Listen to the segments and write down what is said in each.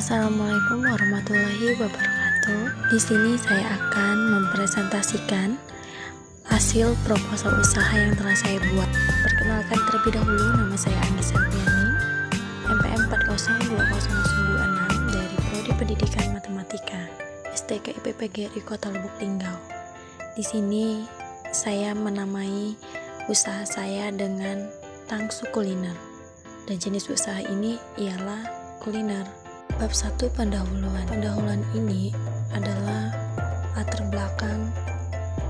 Assalamualaikum warahmatullahi wabarakatuh. Di sini saya akan mempresentasikan hasil proposal usaha yang telah saya buat. Perkenalkan terlebih dahulu, nama saya Anggi Selviani, MPM 4020296 dari Prodi Pendidikan Matematika, STK IPB GRI Kota Lubuk Linggau. Di sini saya menamai usaha saya dengan Tangsu Kuliner, dan jenis usaha ini ialah kuliner. Bab 1, pendahuluan. Pendahuluan ini adalah latar belakang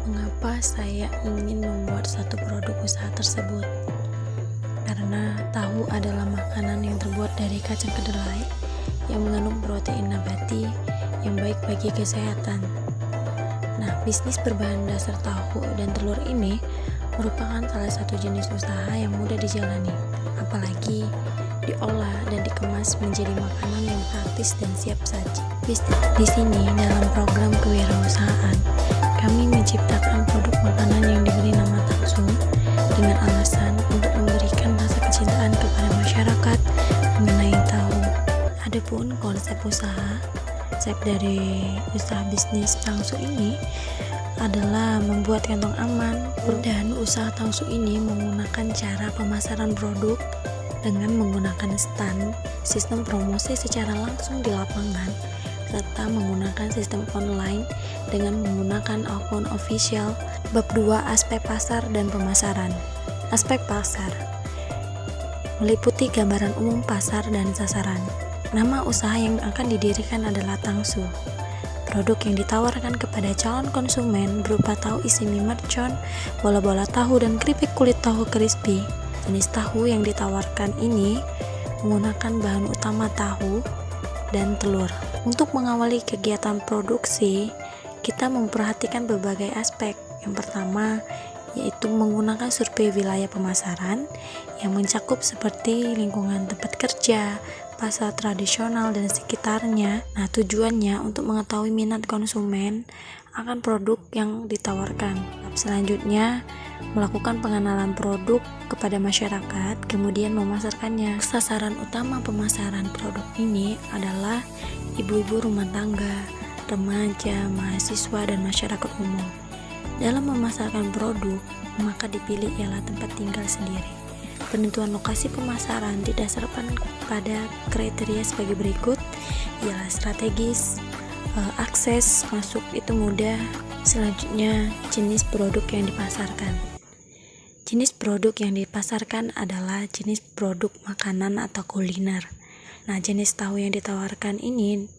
mengapa saya ingin membuat satu produk usaha tersebut. Karena tahu adalah makanan yang terbuat dari kacang kedelai yang mengandung protein nabati yang baik bagi kesehatan. Nah, bisnis berbahan dasar tahu dan telur ini merupakan salah satu jenis usaha yang mudah dijalani, apalagi diolah dan dikemas menjadi makanan yang praktis dan siap saji. Di sini dalam program kewirausahaan, kami menciptakan produk makanan yang diberi nama Tangsu dengan alasan untuk memberikan rasa kecintaan kepada masyarakat mengenai tahu. Adapun konsep dari usaha bisnis Tangsu ini adalah membuat kantong aman, dan usaha Tangsu ini menggunakan cara pemasaran produk dengan menggunakan stand, sistem promosi secara langsung di lapangan, serta menggunakan sistem online dengan menggunakan akun official. Bab 2, aspek pasar dan pemasaran. Aspek pasar meliputi gambaran umum pasar dan sasaran. Nama usaha yang akan didirikan adalah Tangsu. Produk yang ditawarkan kepada calon konsumen berupa tahu isi mie mercon, bola-bola tahu, dan keripik kulit tahu crispy. Jenis tahu yang ditawarkan ini menggunakan bahan utama tahu dan telur. Untuk mengawali kegiatan produksi, kita memperhatikan berbagai aspek. Yang pertama yaitu menggunakan survei wilayah pemasaran yang mencakup seperti lingkungan tempat kerja, pasar tradisional, dan sekitarnya. Nah, tujuannya untuk mengetahui minat konsumen akan produk yang ditawarkan. Selanjutnya, melakukan pengenalan produk kepada masyarakat, kemudian memasarkannya. Sasaran utama pemasaran produk ini adalah ibu-ibu rumah tangga, remaja, mahasiswa, dan masyarakat umum. Dalam memasarkan produk, maka dipilih ialah tempat tinggal sendiri. Penentuan lokasi pemasaran didasarkan pada kriteria sebagai berikut, ialah strategis, akses masuk itu mudah. Selanjutnya, jenis produk yang dipasarkan. Jenis produk yang dipasarkan adalah jenis produk makanan atau kuliner. Nah, jenis tahu yang ditawarkan ini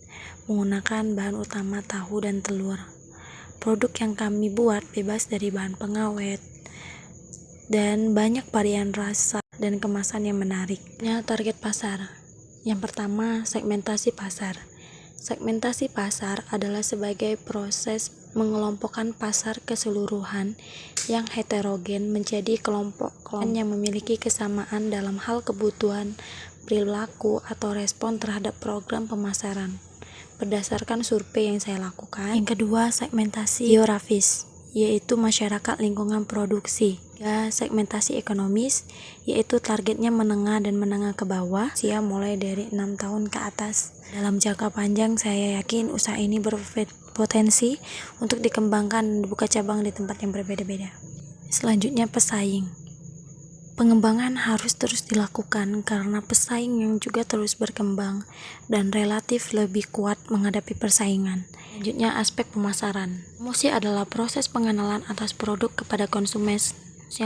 menggunakan bahan utama tahu dan telur. Produk yang kami buat bebas dari bahan pengawet dan banyak varian rasa dan kemasan yang menarik. Target pasar. Yang pertama, segmentasi pasar. Segmentasi pasar adalah sebagai proses mengelompokkan pasar keseluruhan yang heterogen menjadi kelompok-kelompok yang memiliki kesamaan dalam hal kebutuhan, perilaku, atau respon terhadap program pemasaran berdasarkan survei yang saya lakukan. Yang kedua, segmentasi geografis, yaitu masyarakat lingkungan produksi. Segmentasi ekonomis, yaitu targetnya menengah dan menengah ke bawah, usia mulai dari 6 tahun ke atas. Dalam jangka panjang, saya yakin usaha ini berpotensi untuk dikembangkan dan dibuka cabang di tempat yang berbeda-beda. Selanjutnya, pesaing. Pengembangan harus terus dilakukan karena pesaing yang juga terus berkembang dan relatif lebih kuat menghadapi persaingan. Selanjutnya, aspek pemasaran. Promosi adalah proses pengenalan atas produk kepada konsumen,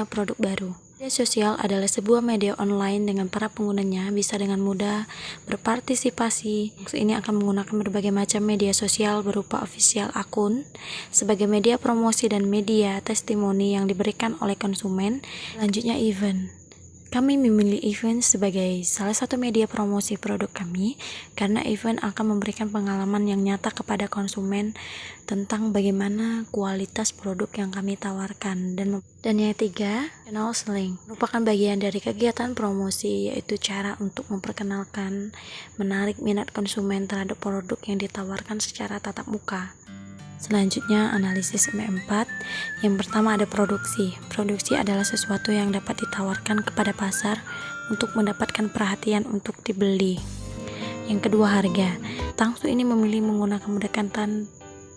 produk baru. Media sosial adalah sebuah media online dengan para penggunanya bisa dengan mudah berpartisipasi. Ini akan menggunakan berbagai macam media sosial berupa official akun sebagai media promosi dan media testimoni yang diberikan oleh konsumen. Selanjutnya, event. Kami memilih event sebagai salah satu media promosi produk kami karena event akan memberikan pengalaman yang nyata kepada konsumen tentang bagaimana kualitas produk yang kami tawarkan. Dan yang ketiga, channel selling merupakan bagian dari kegiatan promosi, yaitu cara untuk memperkenalkan, menarik minat konsumen terhadap produk yang ditawarkan secara tatap muka. Selanjutnya, analisis M4. Yang pertama ada produksi. Produksi adalah sesuatu yang dapat ditawarkan kepada pasar untuk mendapatkan perhatian untuk dibeli. Yang kedua, harga. Tangsu ini memilih menggunakan pendekatan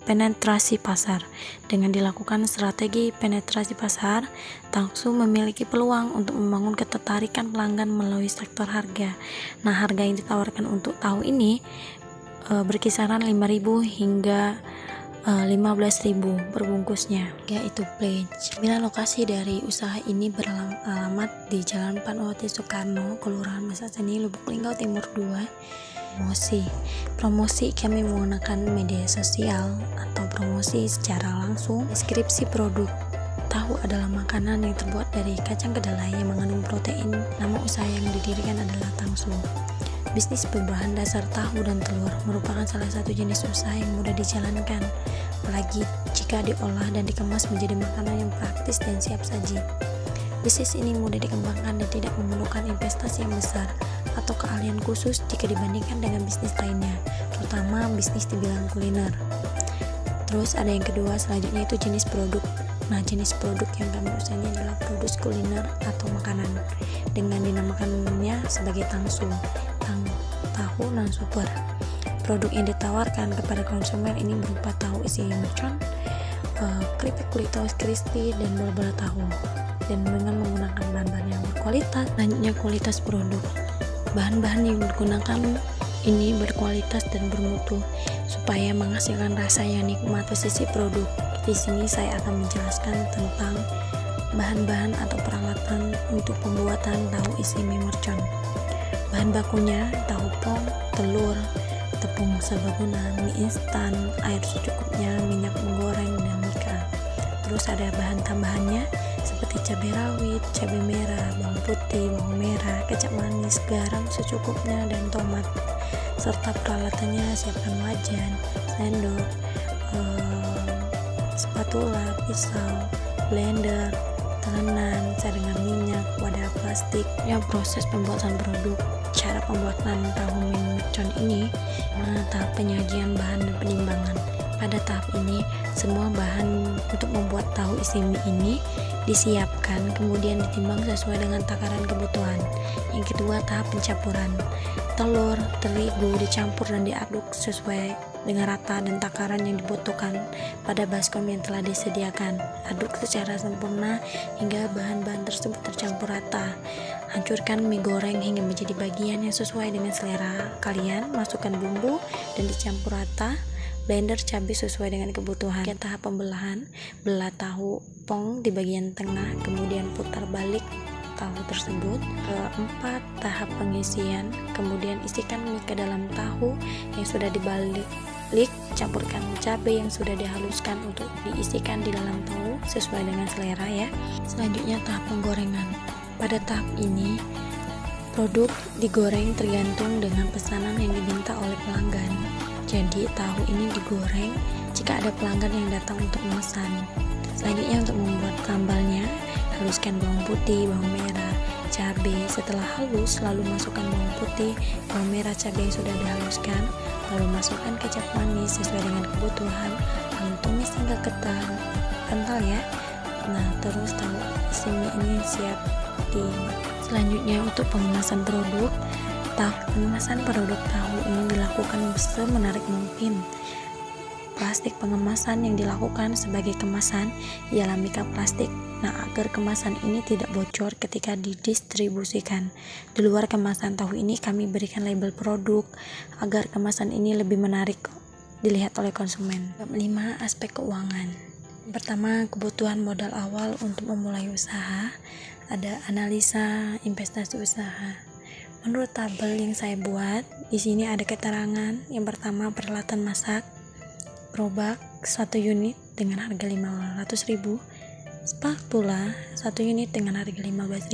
penetrasi pasar. Dengan dilakukan strategi penetrasi pasar, Tangsu memiliki peluang untuk membangun ketertarikan pelanggan melalui sektor harga. Nah, harga yang ditawarkan untuk tahu ini berkisaran 5.000 hingga 15.000 per bungkusnya, yaitu pledge. 9 lokasi dari usaha ini beralamat di Jalan Fatmawati Soekarno, Kelurahan Masa Seni, Lubuk Linggau Timur 2. Promosi kami menggunakan media sosial atau promosi secara langsung. Deskripsi produk. Tahu adalah makanan yang terbuat dari kacang kedelai yang mengandung protein. Nama usaha yang didirikan adalah Tangsu. Bisnis berbahan dasar tahu dan telur merupakan salah satu jenis usaha yang mudah dijalankan, apalagi jika diolah dan dikemas menjadi makanan yang praktis dan siap saji. Bisnis ini mudah dikembangkan dan tidak memerlukan investasi yang besar atau keahlian khusus jika dibandingkan dengan bisnis lainnya, terutama bisnis di bidang kuliner. Terus ada yang kedua, selanjutnya itu jenis produk. Nah, jenis produk yang kami usahanya adalah produk kuliner atau makanan, dengan dinamakannya sebagai Tangsu, tahu non super. Produk yang ditawarkan kepada konsumen ini berupa tahu isi mercon, keripik kulit tahu crispy, dan bola-bola tahu, dan dengan menggunakan bahan-bahan yang berkualitas. Selanjutnya, kualitas produk. Bahan-bahan yang digunakan ini berkualitas dan bermutu supaya menghasilkan rasa yang nikmat. Posisi produk. Di sini saya akan menjelaskan tentang bahan-bahan atau peralatan untuk pembuatan tahu isi mie mercon. Bahan bakunya tahu pong, telur, tepung serbaguna, mie instan, air secukupnya, minyak menggoreng, dan mika. Terus ada bahan tambahannya seperti cabai rawit, cabai merah, bawang putih, bawang merah, kecap manis, garam secukupnya, dan tomat. Serta peralatannya, siapkan wajan, sendok, spatula, pisau, blender, talenan, cadangan minyak, wadah plastik. Proses pembuatan produk. Cara pembuatan tahu mie mercon ini, tahap penyajian bahan dan penimbangan. Pada tahap ini, semua bahan untuk membuat tahu isi mie ini disiapkan, kemudian ditimbang sesuai dengan takaran kebutuhan. Yang kedua, tahap pencampuran. Telur, terigu dicampur dan diaduk sesuai dengan rata dan takaran yang dibutuhkan pada baskom yang telah disediakan. Aduk secara sempurna hingga bahan-bahan tersebut tercampur rata. Hancurkan mie goreng hingga menjadi bagian yang sesuai dengan selera kalian. Masukkan bumbu dan dicampur rata. Blender cabai sesuai dengan kebutuhan. Tahap pembelahan. Belah tahu pong di bagian tengah, kemudian putar balik tahu tersebut. Keempat, tahap pengisian. Kemudian isikan mie ke dalam tahu yang sudah dibalik. Campurkan cabai yang sudah dihaluskan untuk diisikan di dalam tahu sesuai dengan selera ya. Selanjutnya tahap penggorengan. Pada tahap ini, produk digoreng tergantung dengan pesanan yang diminta oleh pelanggan. Jadi tahu ini digoreng jika ada pelanggan yang datang untuk memesan. Selanjutnya, untuk membuat sambalnya, haluskan bawang putih, bawang merah, cabai. Setelah halus, lalu masukkan bawang putih, bawang merah, cabai yang sudah dihaluskan, lalu masukkan kecap manis sesuai dengan kebutuhan, lalu tumis hingga kental ya. Nah, terus tahu isi mie ini siap di. Selanjutnya, untuk pengemasan produk. Pengemasan produk tahu ini dilakukan semenarik mungkin. Plastik pengemasan yang dilakukan sebagai kemasan ialah mika plastik. Nah, agar kemasan ini tidak bocor ketika didistribusikan. Di luar kemasan tahu ini kami berikan label produk agar kemasan ini lebih menarik dilihat oleh konsumen. 5. Aspek keuangan. Pertama, kebutuhan modal awal untuk memulai usaha. Ada analisa investasi usaha. Menurut tabel yang saya buat, di sini ada keterangan. Yang pertama, peralatan masak, gerobak 1 unit dengan harga 500.000, spatula 1 unit dengan harga 15.000,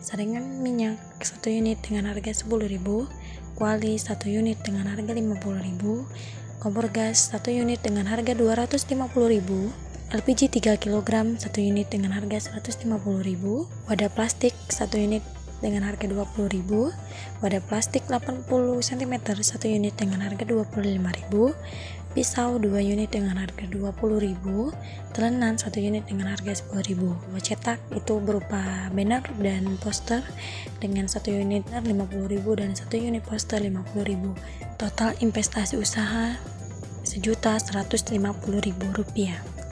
saringan minyak 1 unit dengan harga 10.000, kuali 1 unit dengan harga 50.000, kompor gas 1 unit dengan harga 250.000, LPG 3 kg 1 unit dengan harga 150.000, wadah plastik 1 unit dengan harga 20.000, wadah plastik 80 cm 1 unit dengan harga 25.000, pisau 2 unit dengan harga 20.000, telenan 1 unit dengan harga 10.000. Cetak itu berupa banner dan poster dengan 1 unit 50.000 dan 1 unit poster 50.000. Total investasi usaha Rp1.150.000.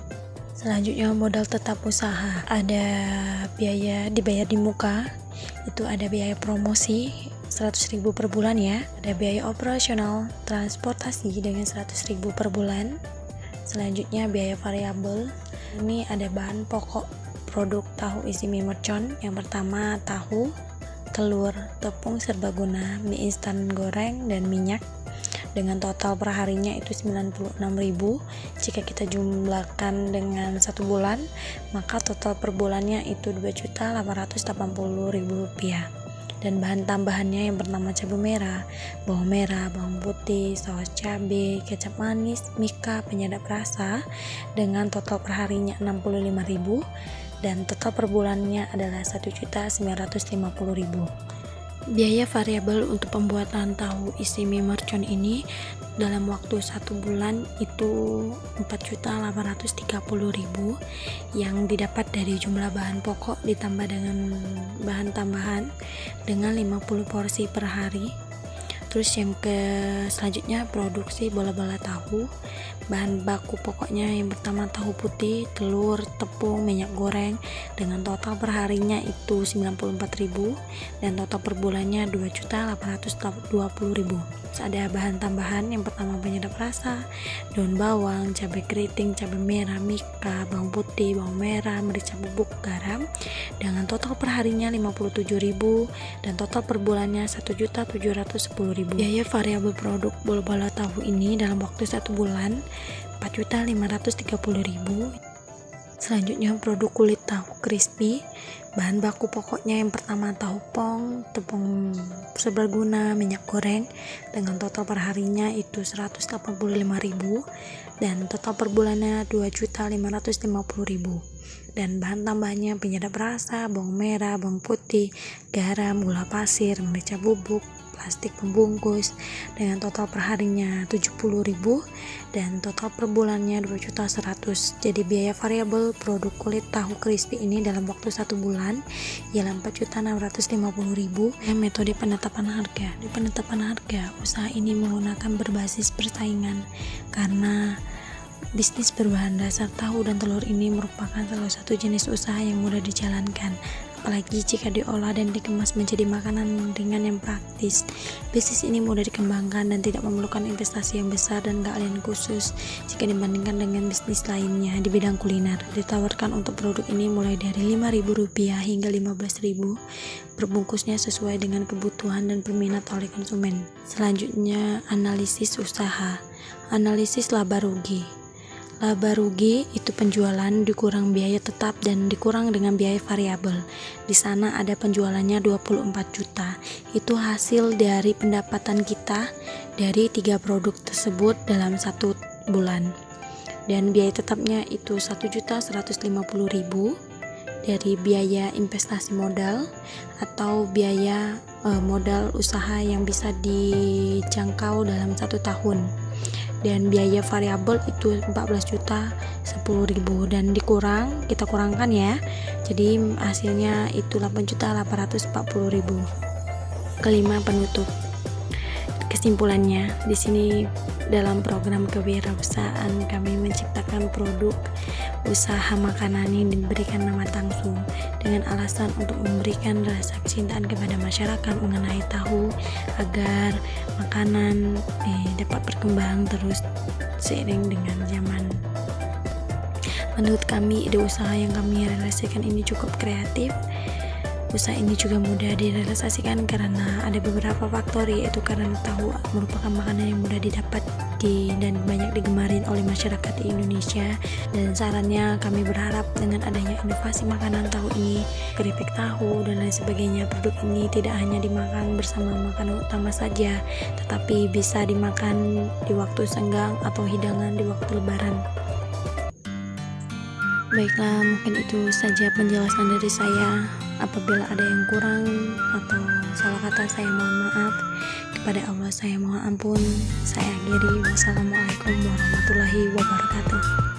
Selanjutnya modal tetap usaha, ada biaya dibayar di muka, itu ada biaya promosi 100.000 per bulan ya, ada biaya operasional transportasi dengan 100.000 per bulan. Selanjutnya biaya variabel, ini ada bahan pokok produk tahu isi mie mercon. Yang pertama tahu, telur, tepung serbaguna, mie instan goreng, dan minyak. Dengan total per harinya itu 96.000. Jika kita jumlahkan dengan 1 bulan, maka total per bulannya itu Rp2.880.000. Dan bahan tambahannya yang pertama cabai merah, bawang putih, saus cabai, kecap manis, mika, penyedap rasa, dengan total per harinya 65.000 dan total per bulannya adalah 1.950.000. Biaya variabel untuk pembuatan tahu isi mie mercon ini dalam waktu 1 bulan itu 4.830.000 yang didapat dari jumlah bahan pokok ditambah dengan bahan tambahan dengan 50 porsi per hari. Terus yang selanjutnya produksi bola-bola tahu. Bahan baku pokoknya yang pertama tahu putih, telur, tepung, minyak goreng, dengan total per harinya itu 94.000 dan total per bulannya 2.820.000. Ada bahan tambahan yang pertama penyedap rasa, daun bawang, cabai keriting, cabai merah, mika, bawang putih, bawang merah, merica bubuk, garam, dengan total per harinya 57.000 dan total per bulannya 1.710.000. Biaya variabel produk bola-bola tahu ini dalam waktu 1 bulan 4.530.000. Selanjutnya produk kulit tahu crispy. Bahan baku pokoknya yang pertama tahu pong, tepung serbaguna, minyak goreng, dengan total per harinya itu 185.000 dan total per bulannya 2.550.000. Dan bahan tambahnya penyedap rasa, bawang merah, bawang putih, garam, gula pasir, merica bubuk, plastik pembungkus, dengan total per harinya 70.000 dan total per bulannya 2.100.000. Jadi biaya variabel produk kulit tahu crispy ini dalam waktu 1 bulan ialah 4.650.000. Metode penetapan harga. Di penetapan harga, usaha ini menggunakan berbasis persaingan karena bisnis berbahan dasar tahu dan telur ini merupakan salah satu jenis usaha yang mudah dijalankan, apalagi jika diolah dan dikemas menjadi makanan ringan yang praktis. Bisnis ini mudah dikembangkan dan tidak memerlukan investasi yang besar dan keahlian khusus jika dibandingkan dengan bisnis lainnya di bidang kuliner. Ditawarkan untuk produk ini mulai dari Rp5.000 hingga Rp15.000 perbungkusnya sesuai dengan kebutuhan dan berminat oleh konsumen. Selanjutnya, analisis usaha. Analisis laba rugi. Laba rugi itu penjualan dikurang biaya tetap dan dikurang dengan biaya variabel. Di sana ada penjualannya 24 juta. Itu hasil dari pendapatan kita dari 3 produk tersebut dalam 1 bulan. Dan biaya tetapnya itu 1.150.000 dari biaya investasi modal atau biaya modal usaha yang bisa dijangkau dalam 1 tahun. Dan biaya variabel itu 14.010.000 dan kita kurangkan ya, jadi hasilnya itu 8.840.000. Kelima, penutup. Kesimpulannya, di sini dalam program kewirausahaan kami menciptakan produk usaha makanan yang diberikan nama Tangsu dengan alasan untuk memberikan rasa kecintaan kepada masyarakat mengenai tahu agar makanan dapat berkembang terus seiring dengan zaman. Menurut kami, ide usaha yang kami realisasikan ini cukup kreatif. Usaha ini juga mudah direalisasikan karena ada beberapa faktor, yaitu karena tahu merupakan makanan yang mudah didapat dan banyak digemari oleh masyarakat di Indonesia. Dan sarannya, kami berharap dengan adanya inovasi makanan tahu ini, keripik tahu dan lain sebagainya, produk ini tidak hanya dimakan bersama makanan utama saja, tetapi bisa dimakan di waktu senggang atau hidangan di waktu lebaran. Baiklah, mungkin itu saja penjelasan dari saya. Apabila ada yang kurang atau salah kata, saya mohon maaf. kepada Allah saya mohon ampun. Saya akhiri. Wassalamualaikum warahmatullahi wabarakatuh.